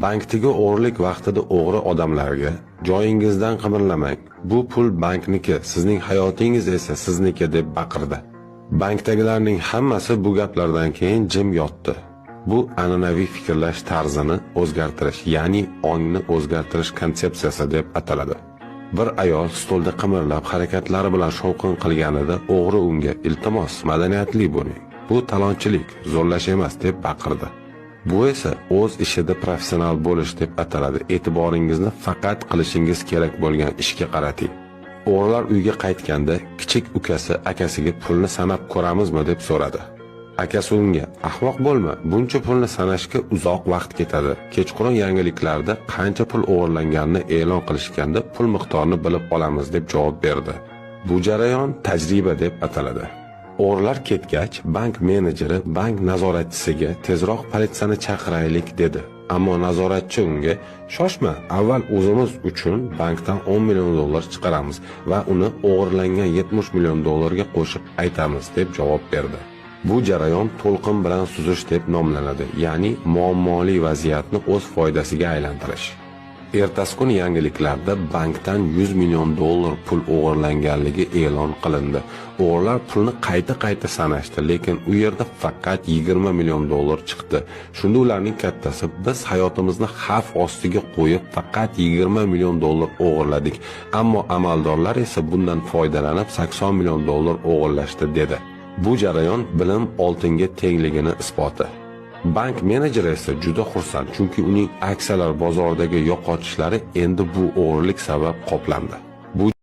Bankdagi o'g'rilik vaqtida o'g'ri odamlarga joyingizdan qimirlamang. Bu pul bankniki, sizning hayotingiz esa sizniki deb baqirdi. Bankdagilarning hammasi bu gaplardan keyin jim yotdi. Bu an'anaviy fikrlash tarzini o'zgartirish, ya'ni ongni o'zgartirish konsepsiyasi deb ataladi. Bir ayol stolda qimirlab harakatlari bilan shovqin qilganida o'g'ri unga "Iltimos, madaniyatli bo'ling. Bu talonchilik, zo'rlash emas" deb baqirdi. Bu esa o'z ishida professional bo'lish deb ataladi. E'tiboringizni faqat qilishingiz kerak bo'lgan ishga qarating. O'g'rilar uyga qaytganda kichik ukasi akasiga "Pulni sanab ko'ramizmi?" deb so'radi. Akasi unga "Ahmoq bo'lma, buncha pulni sanashga uzoq vaqt ketadi. Kechqurun yangiliklarda qancha pul o'g'irlanganini e'lon qilishganda pul miqdorini bilib olamiz" deb javob berdi. Bu jarayon tajriba deb ataladi. O'g'rilar ketgach, bank menejeri bank nazoratchisiga "Tezroq politsiyani chaqiraylik" dedi. Ammo nazoratchi unga "Shoshma, avval o'zimiz uchun bankdan 10 million dollar chiqaramiz va uni o'g'irlangan 70 million dollarga qo'shib aytamiz" deb javob berdi. Bu jarayon to'lqin bilan suzish deb nomlanadi, ya'ni muammoli vaziyatni o'z foydasiga aylantirish. Ertasi kuni yangiliklarda bankdan 100 million dollar pul o'g'irlanganligi e'lon qilindi. O'g'rilar pulni qayta sanashdi, lekin u yerda faqat 20 million dollar chiqdi. Shunda ularning kattasi "Biz hayotimizni xavf ostiga qo'yib faqat 20 million dollar o'g'irladik, ammo amaldorlar esa bundan foydalanib 80 million dollar o'g'irlashdi" dedi. Bu jarayon bilim oltinga tengligini isboti. Bank menejeri esa juda xursand, chunki uning aksiyalar bozoridagi yo'qotishlari endi bu o'g'rilik sabab qoplandi.